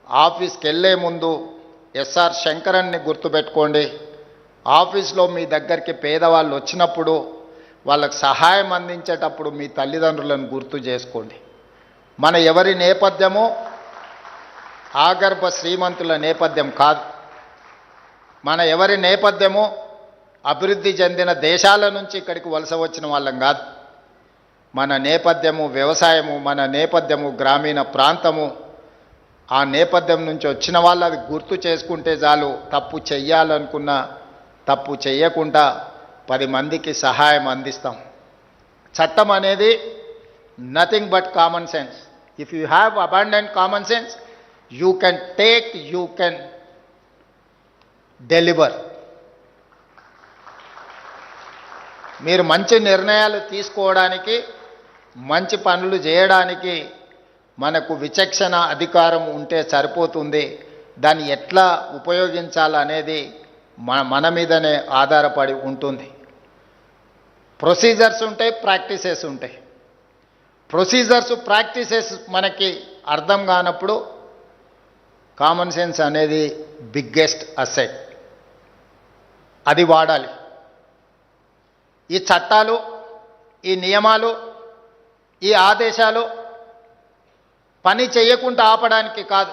ఆఫీస్కి వెళ్ళే ముందు ఎస్ఆర్ శంకరన్ని గుర్తుపెట్టుకోండి. ఆఫీస్లో మీ దగ్గరికి పేదవాళ్ళు వచ్చినప్పుడు వాళ్ళకు సహాయం అందించేటప్పుడు మీ తల్లిదండ్రులను గుర్తు చేసుకోండి. మన ఎవరి నేపథ్యమో ఆగర్భ శ్రీమంతుల నేపథ్యం కాదు. మన ఎవరి నేపథ్యమో అభివృద్ధి చెందిన దేశాల నుంచి ఇక్కడికి వలస వచ్చిన వాళ్ళం కాదు. మన నేపథ్యము వ్యవసాయము, మన నేపథ్యము గ్రామీణ ప్రాంతము. ఆ నేపథ్యం నుంచి వచ్చిన వాళ్ళు అది గుర్తు చేసుకుంటే చాలు. తప్పు చెయ్యాలనుకున్నా తప్పు చెయ్యకుండా 10 మందికి సహాయం అందిస్తాం. చట్టం అనేది nothing but common sense. If you have abundant common sense, you can take, you can deliver. మీరు మంచి నిర్ణయాలు తీసుకోవడానికి, మంచి పనులు చేయడానికి మనకు విచక్షణ అధికారం ఉంటే సరిపోతుంది. దాన్ని ఎట్లా ఉపయోగించాలనేది మన మీదనే ఆధారపడి ఉంటుంది. ప్రొసీజర్స్ ఉంటాయి, ప్రాక్టీసెస్ ఉంటాయి. ప్రొసీజర్స్ ప్రాక్టీసెస్ మనకి అర్థం కానప్పుడు కామన్ సెన్స్ అనేది బిగ్గెస్ట్ అసెట్, అది వాడాలి. ఈ చట్టాలు, ఈ నియమాలు, ఈ ఆదేశాలు పని చేయకుండా ఆపడానికి కాదు,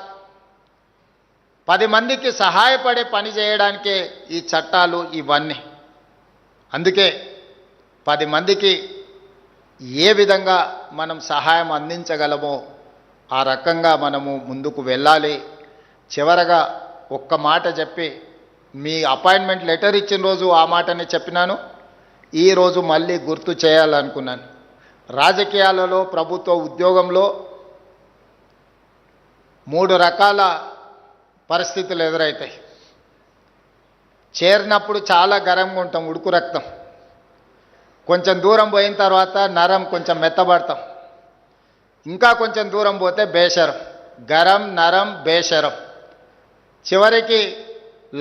10 మందికి సహాయపడే పని చేయడానికే ఈ చట్టాలు ఇవన్నీ. అందుకే 10 మందికి ఏ విధంగా మనం సహాయం అందించగలమో ఆ రకంగా మనము ముందుకు వెళ్ళాలి. చివరగా ఒక్క మాట చెప్పి, మీ అపాయింట్మెంట్ లెటర్ ఇచ్చిన రోజు ఆ మాటనే చెప్పినాను, ఈరోజు మళ్ళీ గుర్తు చేయాలనుకున్నాను. రాజకీయాలలో, ప్రభుత్వ ఉద్యోగంలో 3 రకాల పరిస్థితులు ఎదురవుతాయి. చేరినప్పుడు చాలా గరంగా ఉంటాం, ఉడుకు రక్తం. కొంచెం దూరం పోయిన తర్వాత నరం, కొంచెం మెత్తబడతాం. ఇంకా కొంచెం దూరం పోతే బేషరం. గరం, నరం, బేషరం. చివరికి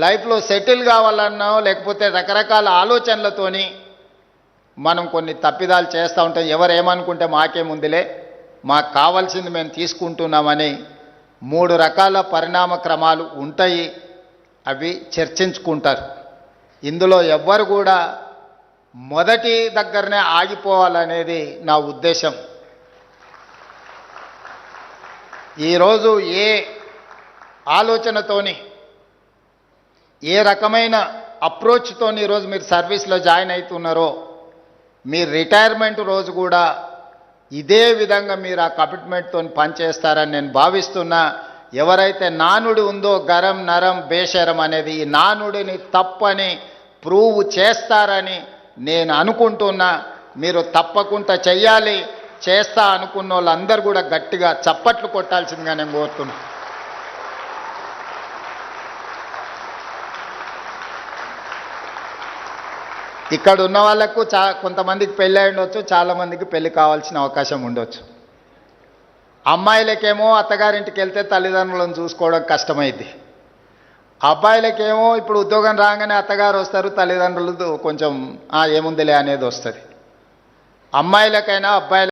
లైఫ్లో సెటిల్ కావాలన్నా లేకపోతే రకరకాల ఆలోచనలతోని మనం కొన్ని తప్పిదాలు చేస్తూ ఉంటాం. ఎవరు ఏమనుకుంటే మాకేముందిలే, మాకు కావాల్సింది మేము తీసుకుంటున్నామని 3 రకాల పరిణామ క్రమాలు ఉంటాయి. అవి చర్చించుకుంటారు. ఇందులో ఎవ్వరు కూడా మొదటి దగ్గరనే ఆగిపోవాలనేది నా ఉద్దేశం. ఈరోజు ఏ ఆలోచనతోని, ఏ రకమైన అప్రోచ్తోని ఈరోజు మీరు సర్వీస్లో జాయిన్ అవుతున్నారో, మీ రిటైర్మెంట్ రోజు కూడా ఇదే విధంగా మీరు ఆ కమిట్మెంట్తో పనిచేస్తారని నేను భావిస్తున్నా. ఎవరైతే నానుడి ఉందో గరం, నరం, బేషరం అనేది, ఈ నానుడిని తప్పని ప్రూవ్ చేస్తారని నేను అనుకుంటున్నా. మీరు తప్పకుండా చెయ్యాలి. చేస్తా అనుకున్న వాళ్ళందరూ కూడా గట్టిగా చప్పట్లు కొట్టాల్సిందిగా నేను కోరుతున్నా. ఇక్కడ ఉన్న వాళ్ళకు కొంతమందికి పెళ్ళి అయి ఉండొచ్చు, చాలామందికి పెళ్ళి కావాల్సిన అవకాశం ఉండొచ్చు. అమ్మాయిలకేమో అత్తగారింటికి వెళ్తే తల్లిదండ్రులను చూసుకోవడం కష్టమైంది. అబ్బాయిలకేమో ఇప్పుడు ఉద్యోగం రాగానే అత్తగారు వస్తారు, తల్లిదండ్రులు కొంచెం ఏముందిలే అనేది వస్తుంది. అమ్మాయిలకైనా అబ్బాయిల